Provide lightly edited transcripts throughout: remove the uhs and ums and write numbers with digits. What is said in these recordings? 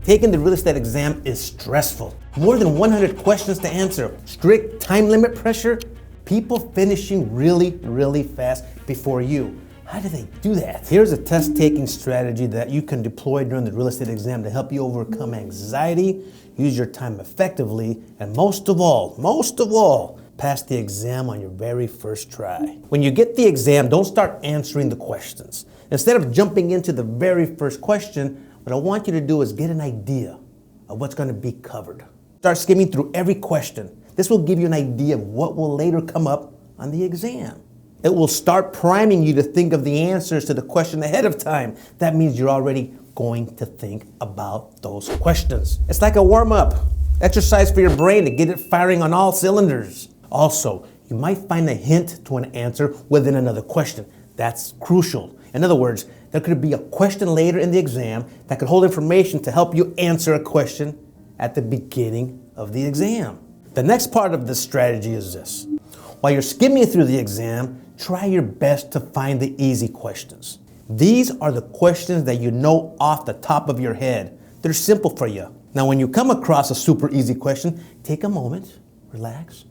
Taking the real estate exam is stressful. More than 100 questions to answer, strict time limit pressure, people finishing really fast before you. How do they do that? Here's a test-taking strategy that you can deploy during the real estate exam to help you overcome anxiety, use your time effectively, and most of all, pass the exam on your very first try. When you get the exam, don't start answering the questions. Instead of jumping into the very first question, what I want you to do is get an idea of what's going to be covered. Start skimming through every question. This will give you an idea of what will later come up on the exam. It will start priming you to think of the answers to the question ahead of time. That means you're already going to think about those questions. It's like a warm-up exercise for your brain to get it firing on all cylinders. Also, you might find a hint to an answer within another question. That's crucial. In other words, there could be a question later in the exam that could hold information to help you answer a question at the beginning of the exam. The next part of this strategy is this. While you're skimming through the exam, try your best to find the easy questions. These are the questions that you know off the top of your head. They're simple for you. Now, when you come across a super easy question, take a moment, relax,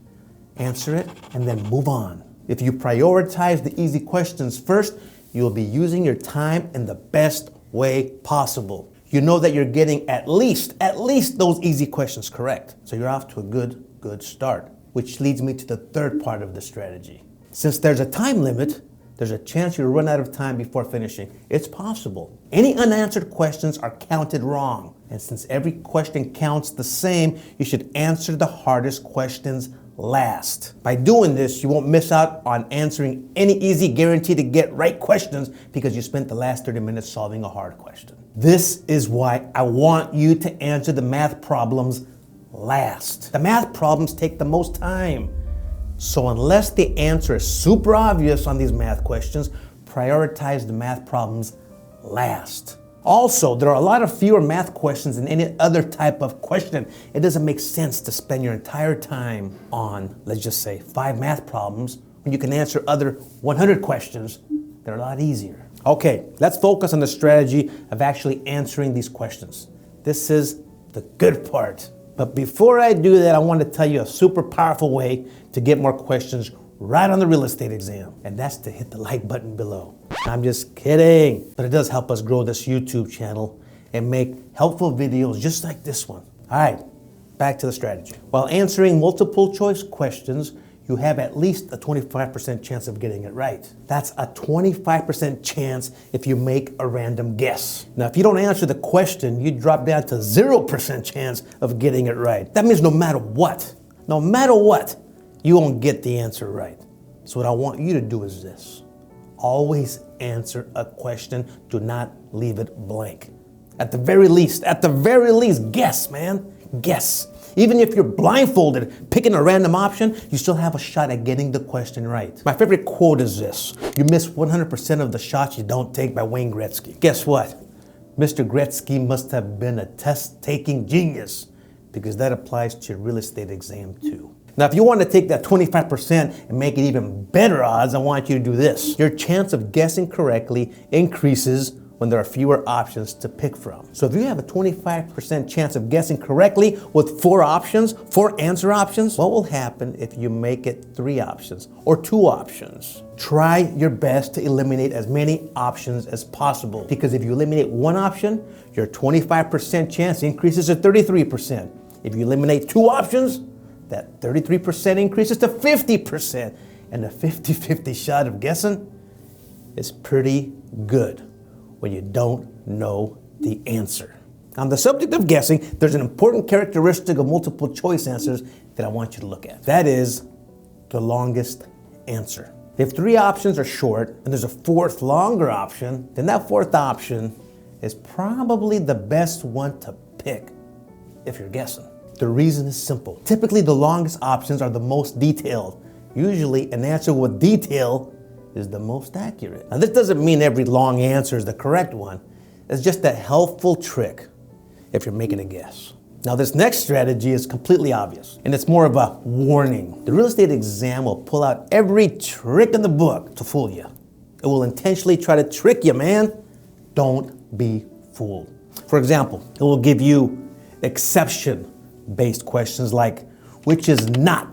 answer it, and then move on. If you prioritize the easy questions first, you'll be using your time in the best way possible. You know that you're getting at least those easy questions correct. So you're off to a good start, which leads me to the third part of the strategy. Since there's a time limit, there's a chance you'll run out of time before finishing. It's possible. Any unanswered questions are counted wrong. And since every question counts the same, you should answer the hardest questions last. By doing this, you won't miss out on answering any easy, guaranteed to get right questions because you spent the last 30 minutes solving a hard question. This is why I want you to answer the math problems last. The math problems take the most time. So unless the answer is super obvious on these math questions, prioritize the math problems last. Also, there are a lot of fewer math questions than any other type of question. It doesn't make sense to spend your entire time on, let's just say, 5 math problems when you can answer other 100 questions that are a lot easier. Okay, let's focus on the strategy of actually answering these questions. This is the good part. But before I do that, I want to tell you a super powerful way to get more questions right on the real estate exam, and that's to hit the like button below. I'm just kidding, but it does help us grow this YouTube channel and make helpful videos just like this one. All right, back to the strategy. While answering multiple choice questions, you have at least a 25% chance of getting it right. That's a 25% chance if you make a random guess. Now, if you don't answer the question, you drop down to 0% chance of getting it right. That means no matter what, you won't get the answer right. So what I want you to do is this. Always answer a question. Do not leave it blank. At the very least, guess, man. Guess. Even if you're blindfolded, picking a random option, you still have a shot at getting the question right. My favorite quote is this. You miss 100% of the shots you don't take by Wayne Gretzky. Guess what? Mr. Gretzky must have been a test-taking genius because that applies to your real estate exam too. Now, if you want to take that 25% and make it even better odds, I want you to do this. Your chance of guessing correctly increases when there are fewer options to pick from. So if you have a 25% chance of guessing correctly with 4 answer options, what will happen if you make it 3 options or 2 options? Try your best to eliminate as many options as possible, because if you eliminate 1 option, your 25% chance increases to 33%. If you eliminate 2 options, that 33% increases to 50%, and a 50-50 shot of guessing is pretty good when you don't know the answer. On the subject of guessing, there's an important characteristic of multiple choice answers that I want you to look at. That is the longest answer. If 3 options are short and there's a 4th longer option, then that 4th option is probably the best one to pick if you're guessing. The reason is simple. Typically, the longest options are the most detailed. Usually, an answer with detail is the most accurate. Now, this doesn't mean every long answer is the correct one. It's just a helpful trick if you're making a guess. Now, this next strategy is completely obvious, and it's more of a warning. The real estate exam will pull out every trick in the book to fool you. It will intentionally try to trick you, man. Don't be fooled. For example, it will give you exception-based questions like, which is not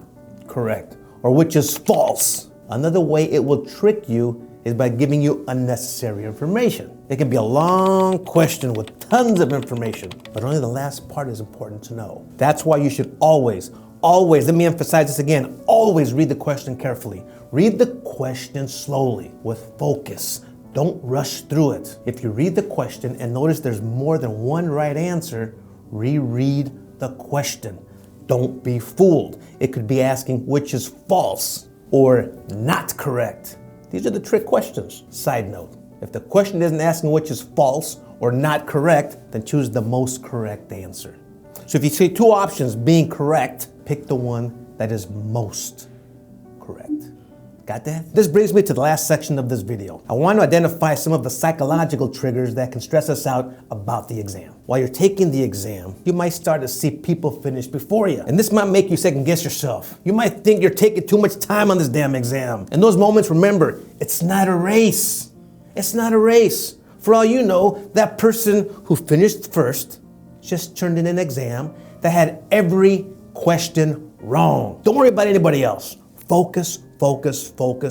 correct, or which is false. Another way it will trick you is by giving you unnecessary information. It can be a long question with tons of information, but only the last part is important to know. That's why you should always, let me emphasize this again, always read the question carefully. Read the question slowly, with focus. Don't rush through it. If you read the question and notice there's more than one right answer, reread the question. Don't be fooled. It could be asking which is false or not correct. These are the trick questions. Side note, if the question isn't asking which is false or not correct, then choose the most correct answer. So if you see two options being correct, pick the one that is most correct. Got that? This brings me to the last section of this video. I want to identify some of the psychological triggers that can stress us out about the exam. While you're taking the exam, you might start to see people finish before you. And this might make you second guess yourself. You might think you're taking too much time on this damn exam. In those moments, remember, it's not a race. It's not a race. For all you know, that person who finished first just turned in an exam that had every question wrong. Don't worry about anybody else. Focus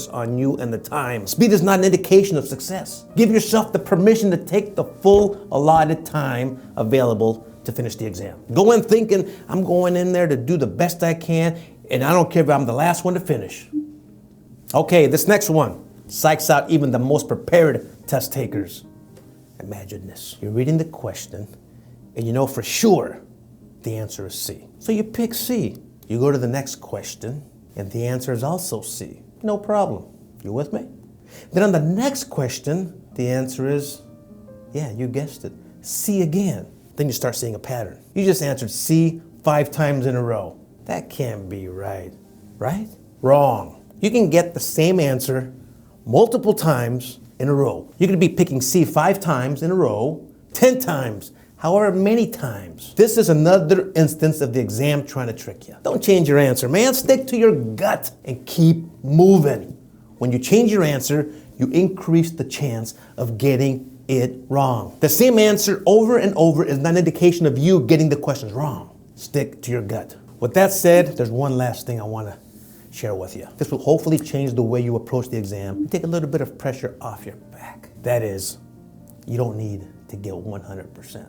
on you and the time. Speed is not an indication of success. Give yourself the permission to take the full allotted time available to finish the exam. Go in thinking, I'm going in there to do the best I can, and I don't care if I'm the last one to finish. Okay, this next one psychs out even the most prepared test takers. Imagine this. You're reading the question, and you know for sure the answer is C. So you pick C. You go to the next question, and the answer is also C. No problem. You with me? Then on the next question, the answer is, yeah, you guessed it, C again. Then you start seeing a pattern. You just answered C 5 times in a row. That can't be right. Right? Wrong. You can get the same answer multiple times in a row. You could be picking C 5 times in a row, 10 times, however many times. This is another instance of the exam trying to trick you. Don't change your answer, man. Stick to your gut and keep moving. When you change your answer, you increase the chance of getting it wrong. The same answer over and over is not an indication of you getting the questions wrong. Stick to your gut. With that said, there's one last thing I want to share with you. This will hopefully change the way you approach the exam and take a little bit of pressure off your back. That is, you don't need to get 100%.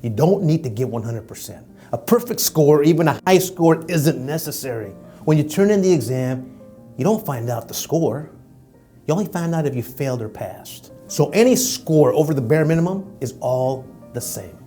You don't need to get 100%. A perfect score, even a high score, isn't necessary. When you turn in the exam, you don't find out the score. You only find out if you failed or passed. So any score over the bare minimum is all the same.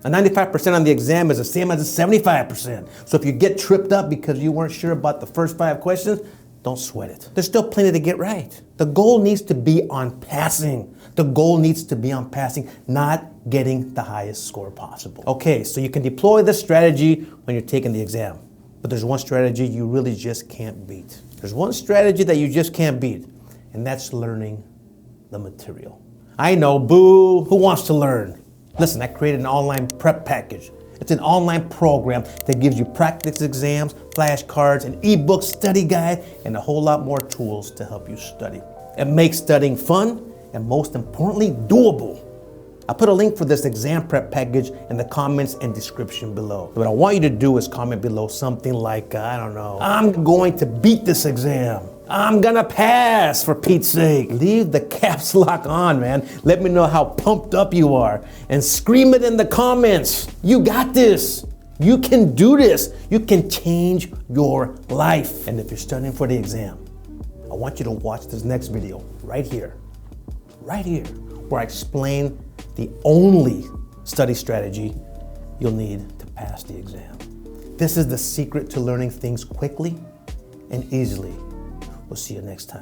A 95% on the exam is the same as a 75%. So if you get tripped up because you weren't sure about the first 5 questions, don't sweat it. There's still plenty to get right. The goal needs to be on passing. The goal needs to be on passing, not getting the highest score possible. Okay, so you can deploy this strategy when you're taking the exam. But there's one strategy you really just can't beat. There's one strategy that you just can't beat, and that's learning the material. I know, boo, who wants to learn? Listen, I created an online prep package. It's an online program that gives you practice exams, flashcards, an ebook study guide, and a whole lot more tools to help you study. It makes studying fun and, most importantly, doable. I'll put a link for this exam prep package in the comments and description below. What I want you to do is comment below something like, I don't know, I'm going to beat this exam. I'm gonna pass, for Pete's sake. Leave the caps lock on, man. Let me know how pumped up you are. And scream it in the comments. You got this. You can do this. You can change your life. And if you're studying for the exam, I want you to watch this next video right here, where I explain the only study strategy you'll need to pass the exam. This is the secret to learning things quickly and easily. We'll see you next time.